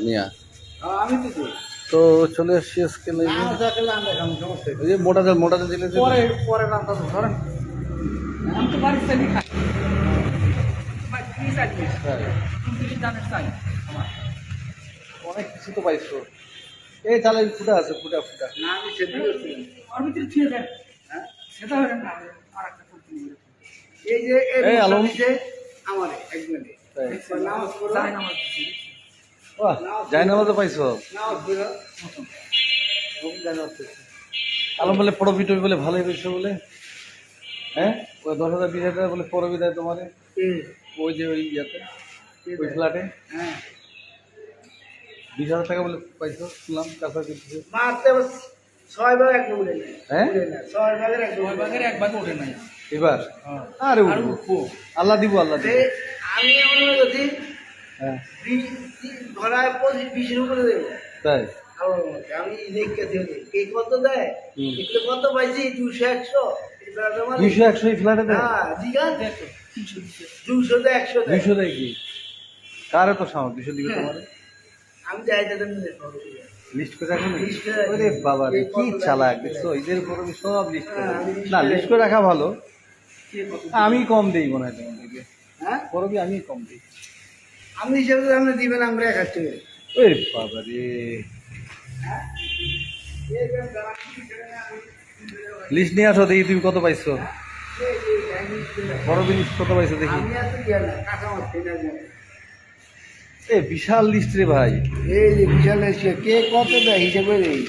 নিয়া আমি তো তো চলে আসছি আজকে লাইভে। ওই যে মোটা চাল দিলে যে- পরে পরে রান্না তো ধরেন আমি তো বাড়ির চাইনি খাই ভাই কি চাইবে হ্যাঁ, তুমি জানেন চাই আমার অনেক কিছু তো পাইছো। এই চালে ফুটা আছে, ফুটা না আমি সেটা করছি ওর ভিতরে ছুঁয়ে দেন হ্যাঁ সেটা হবে না আর একটা করতে এই যে এই আলম। দিছে আমার একজনে তাই। নামাজ পড়ো যাই নামাজ দিছি বাহ, যাই নামাজ তো পাইছো। নামাজ পড়ো আলম বলে পড়বি টবি বলে ভালোই পেয়েছো বলে, হ্যাঁ ওই 10,000 20,000 বলে পড়বি দেয় তোমারে ওই যে ওই ইয়াতে ওই ফ্ল্যাটে হ্যাঁ 20,000 টাকা বলে পাইছো শুনলাম কাছাকাছি কিছু। মারতে 6 ভাগ এক উঠে না হ্যাঁ 6 ভাগের এক ভাগ উঠে না এবার আরে উঠবো, আল্লাহ দিব আল্লাহ দিব। আমি এমন করছি হ্যাঁ ধরায় 25-20 উপরে দেবো তাই আমি দেখতে দিই এই কত দেয় হুম। এগুলো কত পাইছি 200-100 200-100 এই ফ্ল্যাটে দেয়? হ্যাঁ জিগা 200 দেয় 100 দেয় 200 দেয় কি কারে তো সামনে 200 দিবে তোমার আমি যাই তাদের লিস্ট করে রাখো List করে রাখি। ওরে বাবা রে এই কি কত চালাক দেয়? দেখছো এদের উপর আমি সব লিস্ট করে হ্যাঁ, আমি রাখি। list না করে লিস্ট করে রাখা ভালো। আমি কম দেই মনে হয় তোমাদেরকে, হ্যাঁ করবি আমি কম দিই। আমি হিসাবে আপনি দিবেন আমরা 1 টাকা ওরে বাবা রে লিস্ট নিয়ে আসো দেখি তুমি কত পাইছো, বড় লিস্ট কত পাইছো দেখি। আমি এত ইয়া না কাঁচামাল খেয়ে না এ বিশাল লিস্ট রে ভাই। এই যে বিশাল এসে কে কত দেয় হিসেবে নেই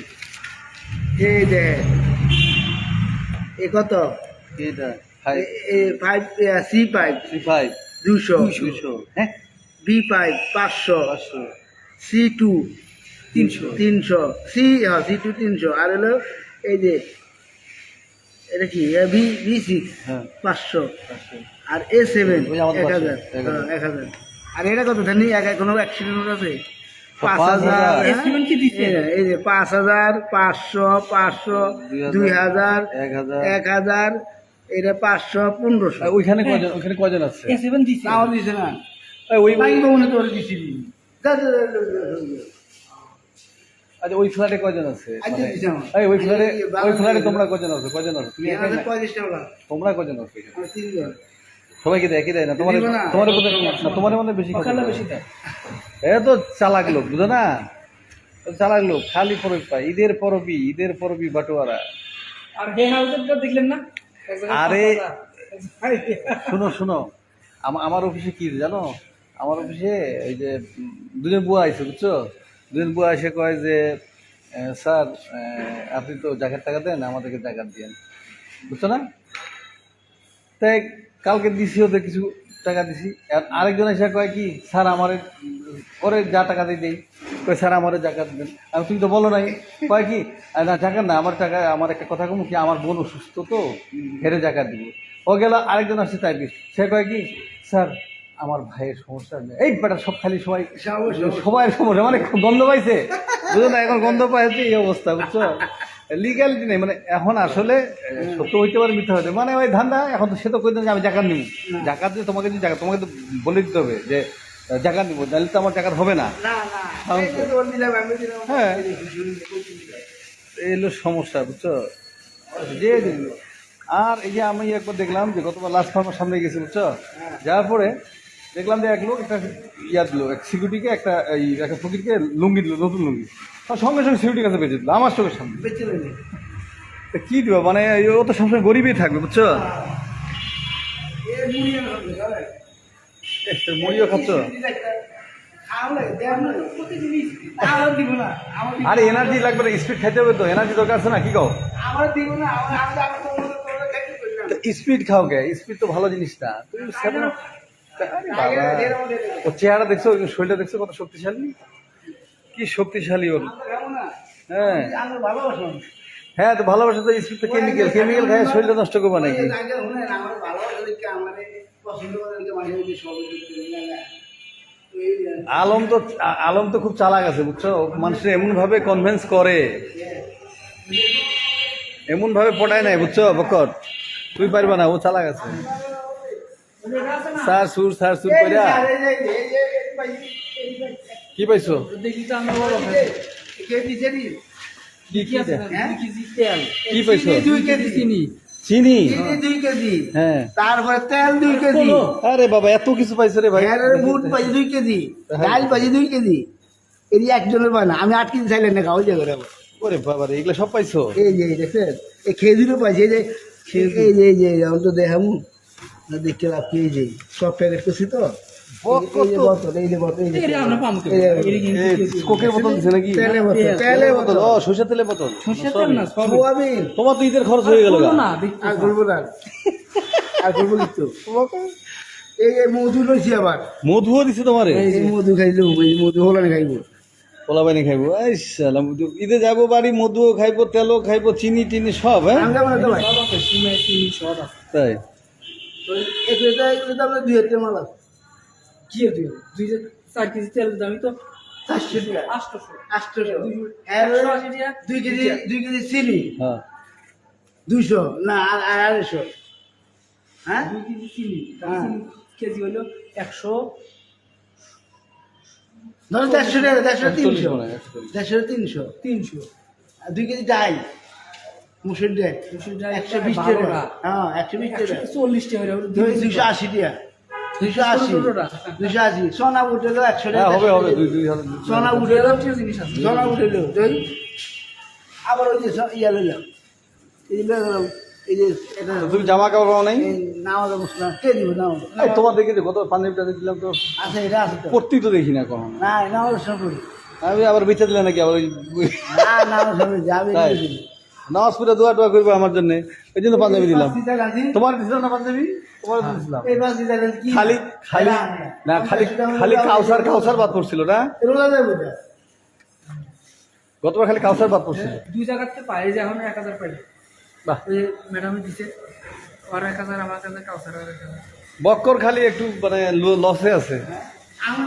এই দেয় এ কত এটা হাই এ 5 সি পাইপ 35 200 200 হ্যাঁ B pipe 500 500 C two 300 300 C হ্যাঁ সি টু 300 আর হলো এই যে এটা কি বি বি 6 হ্যাঁ 500 500 আর এ 7 ওই আমাদের 1000 500 1000 আর এটা কত জানি কোনো অ্যাক্সিডেন্ট আছে 5,000 5,000 এস্টিমেট কি দিছে এই যে 5,000 500 500 2,000 1000 1,000 এটা 500 1500 ওইখানে কয়জন আছে? এ7 দিছে নাও দিছে না ওই ভাই বউনে তোর দিছিলি আচ্ছা ওই ফ্ল্যাটে কয়জন আছে? আচ্ছা, মানে- দিছে আমার। এই ওই ফ্ল্যাটে বাবা ওই ফ্ল্যাটে দিছে। তোমরা কয়জন আছো? তুমি একাই না? 45 টাকা তোমরা কয়জন আছো এখানে? আর 3 জন সবাইকে দেয় কি দেয় না? তোমার দিব না। তোমার মধ্যে না, তোমার মধ্যে বেশি সকালে কথা বেশি দেয়। দেয় এ তো চালাক লোক বুঝো না, চালাক লোক খালি পরব পায়। ঈদের পরবি বাটোয়ারা। আর হে হাউসটা দেখলেন না আরে শুনো আমার অফিসে কি জানো, আমার অফিসে এই যে দুজন বুয়া আইছে বুঝছো, দুজন বুয়া এসে কয় যে স্যার আপনি তো জাকাত টাকা দেন, আমাদেরকে জাকাত দিয়েন, বুঝছো না? তাই কালকে দিছি ওদের কিছু টাকা দিছি। আর আরেকজন এসে কয় কি স্যার আমার ওরে যা টাকা দিয়ে দেই, কয় স্যার আমারে জাকাত দেন। আর তুমি তো বলো নাই, কয় কি না জাকাত না, আমার টাকা আমার একটা কথা কম কি আমার বোন অসুস্থ তো হেরে জাকাত দিব। ও গেল আরেকজন আসছে তাই সে কয় কি স্যার আমার ভাইয়ের সমস্যা নেই। এই বেটা সব খালি সবাই সবাই সমস্যা মানে গন্ধ পাইছে বুঝো না, এখন গন্ধ পাইছে এই অবস্থা বুঝছো। লিগ্যালিটি নেই মানে এখন আসলে সত্য হইতে পারে মিথ্যা হইতে মানে ওই ধান্দা। এখন তো সে তো কই যে আমি জাকাত নিব, জাকাত দিয়ে তোমাকে যে জাকাত তোমাকে তো বলে দিতে হবে যে জাকাত নিব, তাহলে তো আমার জাকাত হবে না। না না এই যে তোর দিলাম আমি দিলাম হ্যাঁ এই হলো সমস্যা বুঝছো যে দিল। আর এই যে আমি একবার দেখলাম যে গতবার লাস্ট ফার্মের সামনে গেছি বুঝছো, যাওয়ার পরে দেখলাম যে এক লোক একটা ইয়া দিল, এক সিকিউরিটিকে একটা ফকিরকে লুঙ্গি দিল, নতুন লুঙ্গি। আর সঙ্গে সঙ্গে সিকিউরিটির কাছে বেঁচে দিল আমার চোখের সামনে। বেঁচে নেই তা কি দিব মানে ও তো সবসময় গরিবই থাকবে বুঝছো। এ মুড়িয়ে হবে জানেন মুড়িও খাচ্ছ? খাও লাগে দেন না প্রতিদিনই আমার দিব না আমার আরে এনার্জি লাগবে না, স্পিড খাইতে হবে তো, এনার্জি দরকার আছে না কি কও? আমার দিব না আমার আমি আমার তোমরা খাইতে করি না স্পিড খাও গে, স্পিড তো ভালো জিনিস না। তুমি সেভেন ও চেহারা দেখছো, ওই শরীরটা দেখছো কত শক্তিশালী, কি শক্তিশালী ওর। হ্যাঁ আমার ভালোবাসা হ্যাঁ তো ভালোবাসা তো স্পিড তো কেমিক্যাল খায় শরীরটা নষ্ট করবে নাকি? আমার ভালোবাসা দেখে আমার পছন্দ করে মাঝে মাঝে সব আলম তো খুব চালাক আছে বুঝছো, মানুষের এমন ভাবে কনভিন্স করে, এমন ভাবে পটায় নাই বুঝছো বকর, তুই পারবা না, ও চালাক আছে। স্যার সুর কইরা কি পাইছো? দেখি তো আমরা বড় কে দিছে নি? কি কি দেখ? হ্যাঁ? 2 কেজি তেল, কি পাইছো? 2 কেজি চিনি, চিনি? চিনি 2 কেজি, হ্যাঁ। তারপরে তেল 2 কেজি, আরে বাবা এত কিছু পাইছো রে ভাই। হ্যাঁ বুট পাইছে 2 কেজি, ডাল পাইছে 2 কেজি। এই একজনের পায় না, আমি 8 কেজি চাইলেন না খাওয়া যাবে আবার। ওরে বাবা রে, এগুলা সব পাইছো? এই যে দেখছেন, এই খেজুরও পাইছে, এই যে আমি তো দেখামু না, দেখতে রাখি। এই যে সব প্যাকেট করছি তো, এই যে বোতল, এই যে বোতল, এই যে এটা আমরা পাম এই যে কোকের বোতল দিছে নাকি? তেলের বোতল, তেলের বোতল, ও সরষের তেলের বোতল। সরষের তেল না, সব সোয়াবিন। তোমার তো ঈদের খরচ হয়ে গেল। না দেখতে আর করবো না, আর করবো কিন্তু। এই যে মধু লইছি আবার, মধুও দিছে তোমারে? এই যে মধু খাইলো, এই মধু হলো না খাইবো। পোলা পানি খাইবো? এই শালা, ঈদে যাবো বাড়ি, মধুও খাইবো, তেলও খাইবো, চিনি টিনি সব। হ্যাঁ আমি যাবো না তো ভাই, সব আছে, সিমেন্ট চিনি সব আছে। তাই? এগুলো তো আমরা 2 হাজার মাল আছে, কি আর দিও 4 কেজি তেল দামি তো 400 টাকা, 800 800 180 টাকা 2 কেজি, 2 কেজি চিনি হ্যাঁ 200 না, আর 250। হ্যাঁ 2 কেজি চিনি, হ্যাঁ। চিনি কেজি হলো 100, ধরো 150 টাকা, 150 140 300, মনে হয়, 140। 150 300, 300, আর 2 কেজি ডাল, মুসুর ডাল মুসুর ডাল 120 12 টাকা, টাকা। হ্যাঁ 120 টাকা, 140 টাকা হলো 280 টাকা, 280, 280 সোনা উঠে গেল 100 হ্যাঁ টাকা, হবে হবে, 2,000। সোনা উঠে গেল, জিনিস আছে। সোনা উঠে গেল, তুই আবার ওই যে ইয়া লইলাম, এই যে এই যে এটা তো তুমি জামা কাপড় পাও নাই? নামাজ অবস্থা কে দিব নামাজ? এই তোমার দেখে যে কত পাঞ্জাবিটা দিলাম তো, আছে, এটা আছে তো, পড়তেই তো দেখি না কখন। না নামাজ সব করি আমি আবার বেঁচে দিলে নাকি আবার না, নামাজ সব যাবে তাই? নামাজ পড়ে দোয়া টোয়া করবো আমার জন্য, এই জন্য পাঞ্জাবি দিলাম। তোমার দিছিলাম না পাঞ্জাবি? তোমার দিছিলাম। এই পাঁচ দিন আগে কি খালি খালি না, খালি খালি কাউসার কাউসার বাদ পড়ছিল না? রোজা যাবে ওটা। গতবার খালি কাউসার বাদ পড়ছিল। 2 জায়গাতে পাই যে এখন 1000 পাই। বাহ, ওই ম্যাডামে দিছে আর 1000, আমার কাছে কাউসার আর 1000। বক্কর খালি একটু মানে লসে আছে। আমি